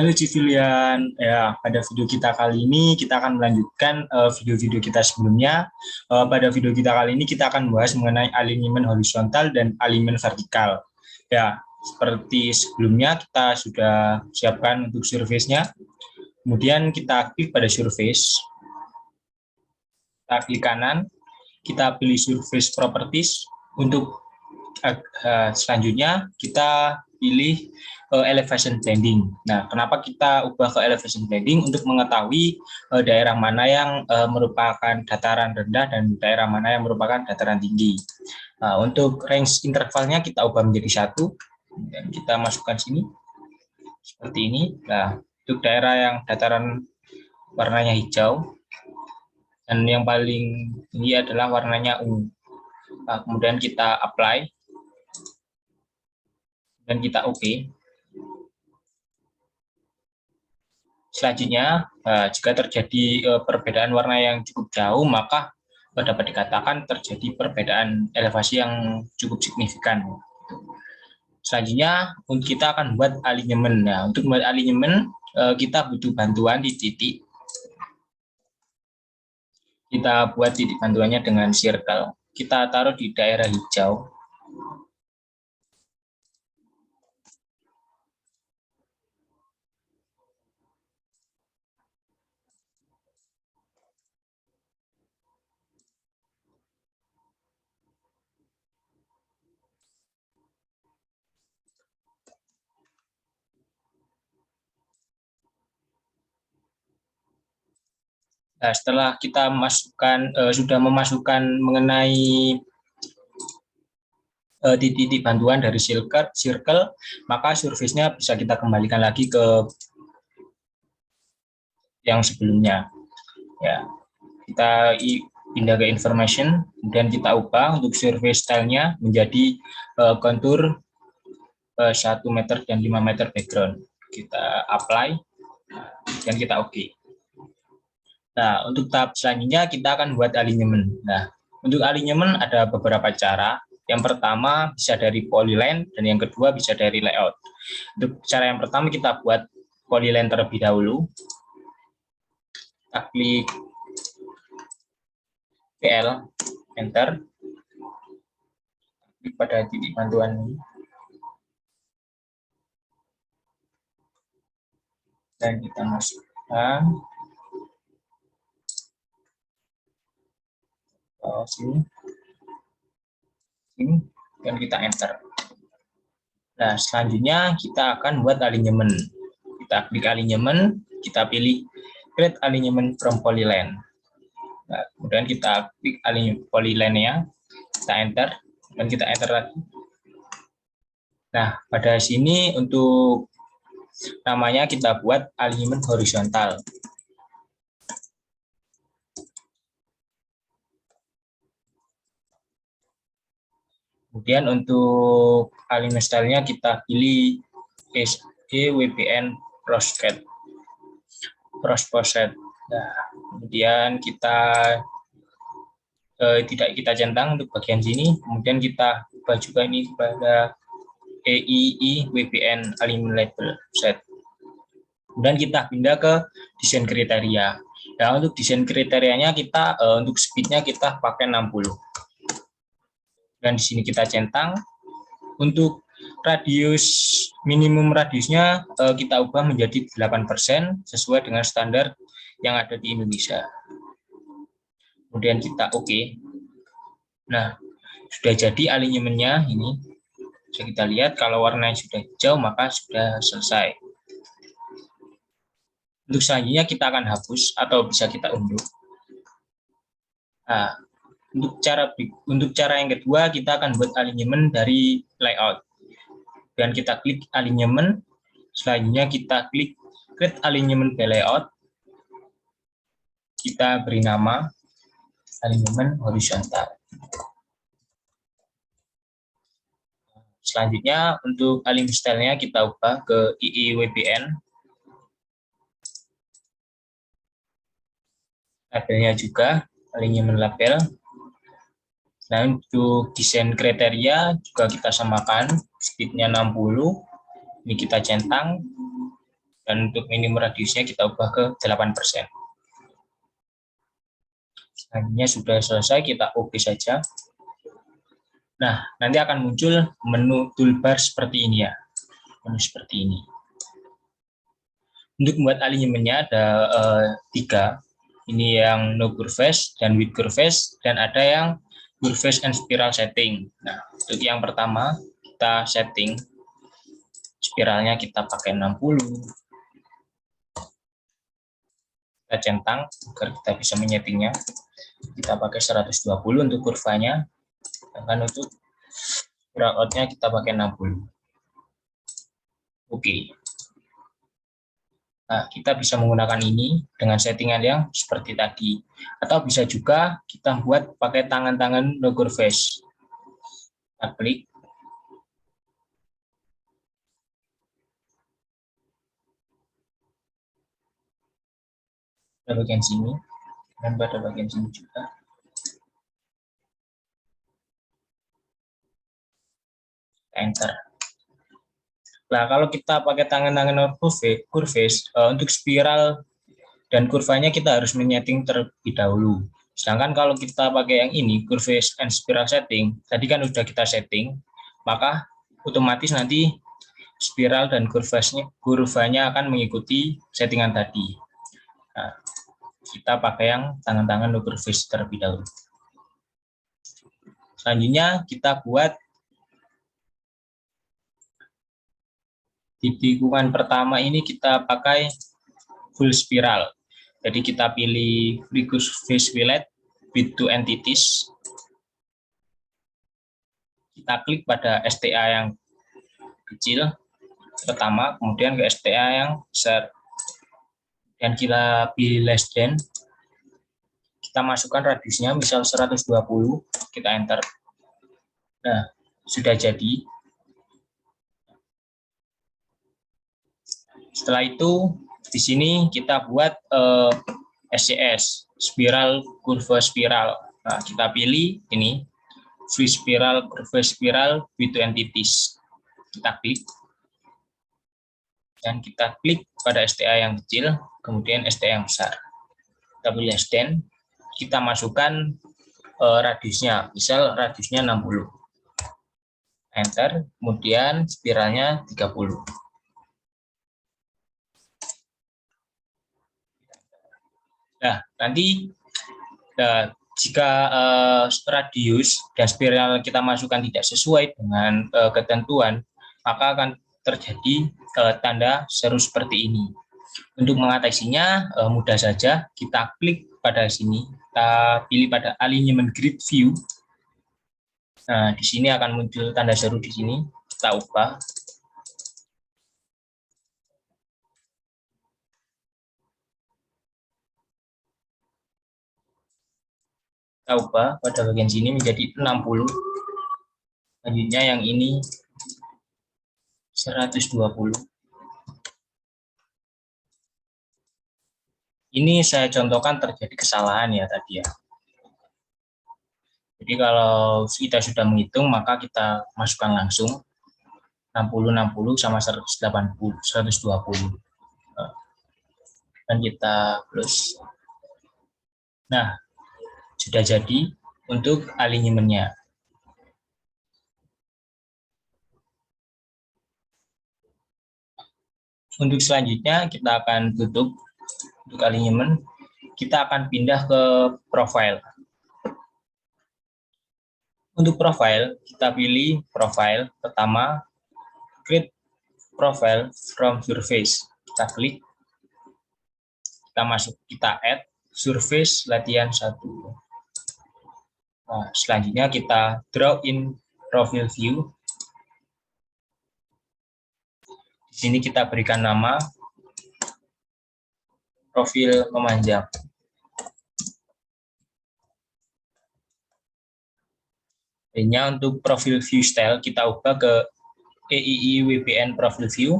Halo Civilian, ya pada video kita kali ini kita akan melanjutkan video-video kita sebelumnya. Pada video kita kali ini kita akan membahas mengenai alignment horizontal dan alignment vertikal. Ya, seperti sebelumnya kita sudah siapkan untuk surface-nya. Kemudian kita klik pada surface, kita klik kanan, kita pilih surface properties. Untuk selanjutnya kita pilih elevation blending. Nah, kenapa kita ubah ke elevation blending? Untuk mengetahui daerah mana yang merupakan dataran rendah dan daerah mana yang merupakan dataran tinggi. Nah, untuk range intervalnya kita ubah menjadi 1 dan kita masukkan sini seperti ini. Nah, untuk daerah yang dataran warnanya hijau dan yang paling tinggi adalah warnanya ungu. Nah, kemudian kita apply dan kita OK. Selanjutnya, jika terjadi perbedaan warna yang cukup jauh, maka dapat dikatakan terjadi perbedaan elevasi yang cukup signifikan. Selanjutnya, kita akan buat alignment. Nah, untuk membuat alignment, kita butuh bantuan di titik. Kita buat titik bantuannya dengan circle. Kita taruh di daerah hijau. Nah, setelah kita sudah memasukkan mengenai titik-titik bantuan dari circle, maka surface-nya bisa kita kembalikan lagi ke yang sebelumnya. Ya, kita pindah ke information, dan kita ubah untuk surface style-nya menjadi kontur 1 meter dan 5 meter background. Kita apply dan kita OK. Nah, untuk tahap selanjutnya kita akan buat alignment. Nah, untuk alignment ada beberapa cara. Yang pertama bisa dari polyline dan yang kedua bisa dari layout. Untuk cara yang pertama kita buat polyline terlebih dahulu. Kita klik PL, enter. Klik pada titik bantuan ini. Dan kita masukkan sini, dan kita enter. Nah, selanjutnya kita akan buat alignment. Kita klik alignment, kita pilih create alignment from polyline. Nah, kemudian kita klik alignment polyline-nya, kita enter, dan kita enter lagi. Nah, pada sini untuk namanya kita buat alignment horizontal. Kemudian untuk alignment style-nya kita pilih SEWPN Prosket. Nah, kemudian kita tidak kita centang untuk bagian sini. Kemudian kita ubah juga ini kepada EII WPN alignment label set. Kemudian kita pindah ke desain kriteria. Nah, untuk desain kriterianya kita untuk speednya kita pakai 60. Dan di sini kita centang. Untuk minimum radiusnya kita ubah menjadi 8% sesuai dengan standar yang ada di Indonesia. Kemudian kita OK. Nah, sudah jadi alignment-nya ini. Bisa kita lihat kalau warnanya sudah hijau maka sudah selesai. Untuk selanjutnya kita akan hapus atau bisa kita unduh. Nah, untuk cara yang kedua kita akan buat alignment dari layout. Dan kita klik alignment, selanjutnya kita klik create alignment by layout. Kita beri nama alignment horizontal. Selanjutnya untuk alignment style-nya kita ubah ke IIWPN. Labelnya juga alignment label. Dan untuk desain kriteria juga kita samakan, speednya 60. Ini kita centang Dan untuk minimum radiusnya kita ubah ke 8%. Selanjutnya sudah selesai, kita oke saja. Nah, nanti akan muncul menu toolbar seperti ini ya. Menu seperti ini. Untuk membuat alignmentnya ada 3. Ini yang no curves dan with curves, dan ada yang curves and spiral setting. Nah, untuk yang pertama kita setting spiralnya, kita pakai 60. Kita centang agar kita bisa menyetingnya. Kita pakai 120 untuk kurvanya, dan untuk spiral out-nya kita pakai 60. Oke. Nah, kita bisa menggunakan ini dengan settingan yang seperti tadi. Atau bisa juga kita buat pakai tangan-tangan no curves. Kita klik. Pada bagian sini, dan pada bagian sini juga. Enter. Nah, kalau kita pakai tangan-tangan no curves, untuk spiral dan kurvanya kita harus menyeting terlebih dahulu. Sedangkan kalau kita pakai yang ini, curves and spiral setting, tadi kan sudah kita setting, maka otomatis nanti spiral dan kurvanya akan mengikuti settingan tadi. Nah, kita pakai yang tangan-tangan no curves terlebih dahulu. Selanjutnya kita buat di tikungan pertama ini kita pakai full spiral. Jadi kita pilih free curve fillet with 2 entities. Kita klik pada STA yang kecil pertama, kemudian ke STA yang besar. Dan kita pilih less than. Kita masukkan radiusnya misal 120, kita enter. Nah, sudah jadi. Setelah itu di sini kita buat SCS, spiral kurva spiral. Nah, kita pilih ini free spiral kurva spiral with 2 entities. Kita klik dan kita klik pada STA yang kecil, kemudian STA yang besar. Kita pilih less than, kita masukkan radiusnya, misal radiusnya 60. Enter, kemudian spiralnya 30. Nah, nanti jika radius dan spiral kita masukkan tidak sesuai dengan ketentuan, maka akan terjadi tanda seru seperti ini. Untuk mengatasinya mudah saja, kita klik pada sini, kita pilih pada alignment grid view. Nah, di sini akan muncul tanda seru di sini, kita ubah. Kita ubah pada bagian sini menjadi 60. Selanjutnya yang ini 120. Ini saya contohkan terjadi kesalahan ya tadi ya. Jadi kalau kita sudah menghitung, maka kita masukkan langsung 60 sama 180, 120. Dan kita plus. Nah, sudah jadi untuk alignmentnya. Untuk selanjutnya kita akan tutup untuk alignment. Kita akan pindah ke profile. Untuk profile, kita pilih profile pertama, create profile from surface. Kita klik, kita masuk, kita add surface latihan 1. Nah, selanjutnya kita draw in profile view. Di sini kita berikan nama profil pemanjang. Hanya untuk profil view style kita ubah ke EII WPN profile view.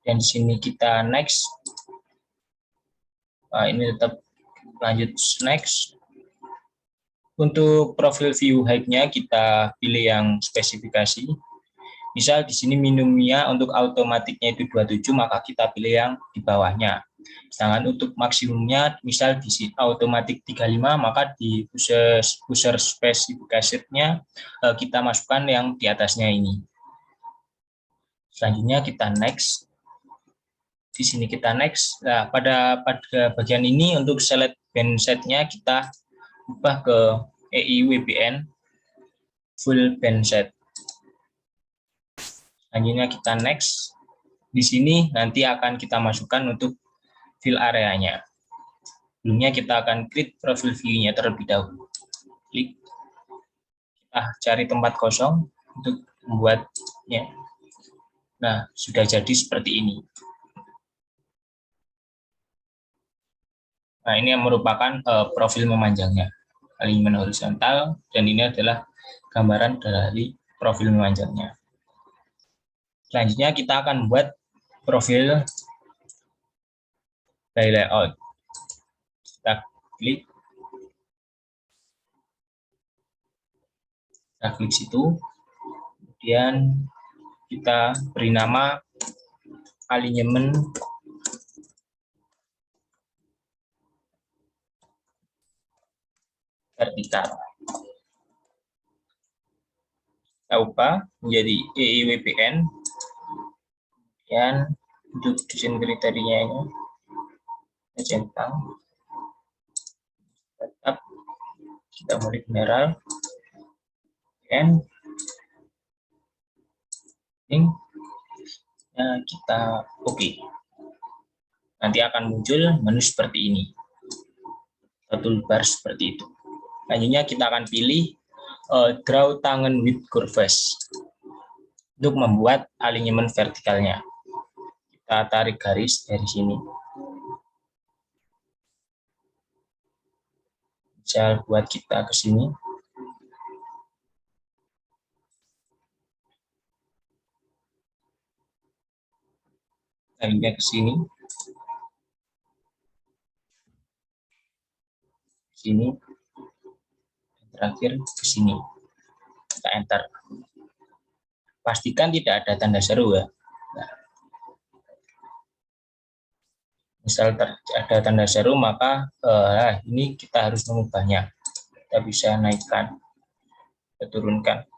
Dan di sini kita next. Nah, ini tetap lanjut next. Untuk profil view height-nya kita pilih yang spesifikasi. Misal di sini minimumnya untuk automatiknya itu 27, maka kita pilih yang di bawahnya. Sedangkan untuk maksimumnya, misal di sini automatik 35, maka di user specification-nya kita masukkan yang di atasnya ini. Selanjutnya kita next. Di sini kita next. Nah, pada bagian ini untuk select band set-nya kita ubah ke EIWBN full band set. Selanjutnya kita next. Di sini nanti akan kita masukkan untuk fill areanya. Sebelumnya kita akan klik profil view-nya terlebih dahulu. Klik. Kita cari tempat kosong untuk membuatnya. Nah, sudah jadi seperti ini. Nah, ini yang merupakan profil memanjangnya. Alignment horizontal, dan ini adalah gambaran dari profil memanjangnya. Selanjutnya kita akan membuat profil by layout. Kita klik situ, kemudian kita beri nama alignment vertikal. Kita ubah menjadi EIWBN, dan untuk desain kriterianya ini kita centang, tetap kita mulai general, and kita oke. Nanti akan muncul menu seperti ini, toolbar seperti itu. Selanjutnya kita akan pilih draw tangan with curves untuk membuat alignment vertikalnya. Kita tarik garis dari sini. Misal buat kita ke sini. Selanjutnya ke sini. Sini. Terakhir ke sini. Kita enter. Pastikan tidak ada tanda seru ya. Nah, misal ada tanda seru, maka ini kita harus mengubahnya. Kita bisa naikkan, kita turunkan.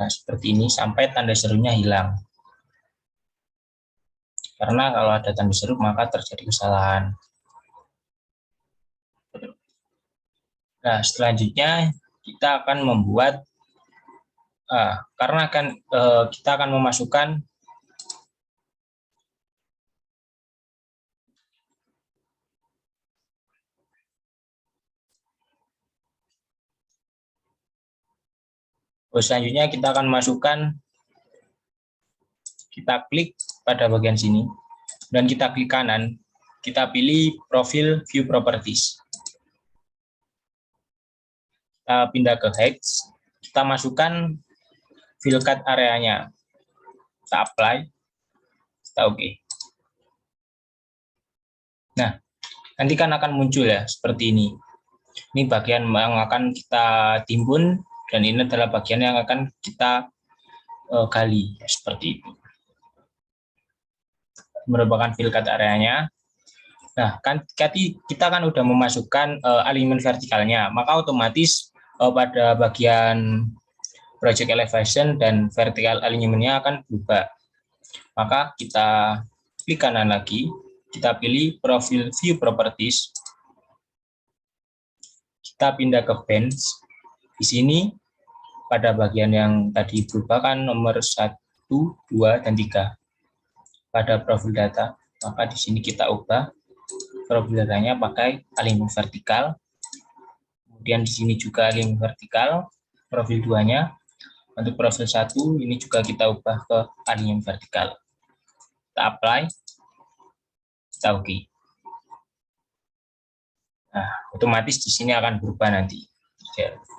Nah, seperti ini sampai tanda serunya hilang. Karena kalau ada tanda seru maka terjadi kesalahan. Nah, selanjutnya kita akan membuat, karena kita akan memasukkan selanjutnya kita akan masukkan, kita klik pada bagian sini, dan kita klik kanan, kita pilih profil view properties. Kita pindah ke hex, kita masukkan fill cut areanya, kita apply, kita oke. Nah, nanti kan akan muncul ya seperti ini. Ini bagian yang akan kita timbun, dan ini adalah bagian yang akan kita gali seperti itu. Merupakan fill cut areanya. Nah, kan kita kan udah memasukkan alignment vertikalnya, maka otomatis pada bagian project elevation dan vertical alignment-nya akan berubah. Maka kita klik kanan lagi, kita pilih profil view properties, kita pindah ke bands. Di sini pada bagian yang tadi berubah kan nomor 1, 2, dan 3 pada profil data, maka di sini kita ubah profil datanya pakai alignment vertikal. Kemudian di sini juga alignment vertikal, profil 2-nya. Untuk profil 1 ini juga kita ubah ke alignment vertikal. Kita apply, kita oke. Nah, otomatis di sini akan berubah nanti.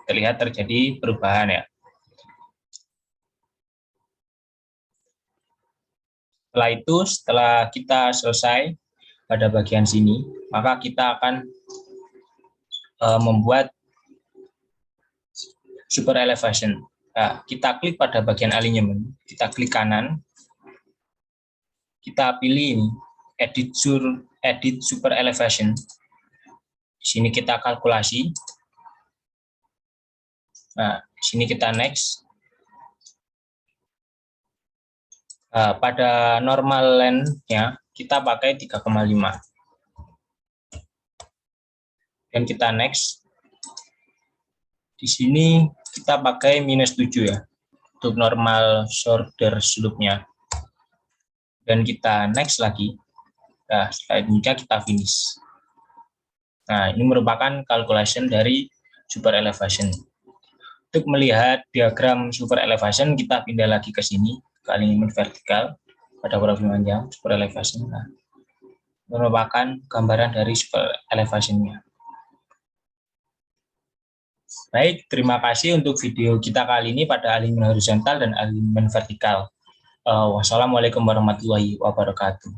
Terlihat terjadi perubahan ya. Setelah itu, setelah kita selesai pada bagian sini, maka kita akan membuat super elevation. Nah, kita klik pada bagian alignment, kita klik kanan, kita pilih ini, edit super elevation. Di sini kita kalkulasi. Nah, di sini kita next. Pada normal length-nya kita pakai 3,5. Dan kita next. Di sini kita pakai -7 ya, untuk normal shoulder slope-nya. Dan kita next lagi. Nah, selanjutnya kita finish. Nah, ini merupakan calculation dari super elevation. Untuk melihat diagram super elevation, kita pindah lagi ke sini, ke alignment vertikal, pada profil panjang, super elevation. Nah, merupakan gambaran dari super elevation-nya. Baik, terima kasih untuk video kita kali ini pada alignment horizontal dan alignment vertikal. Wassalamualaikum warahmatullahi wabarakatuh.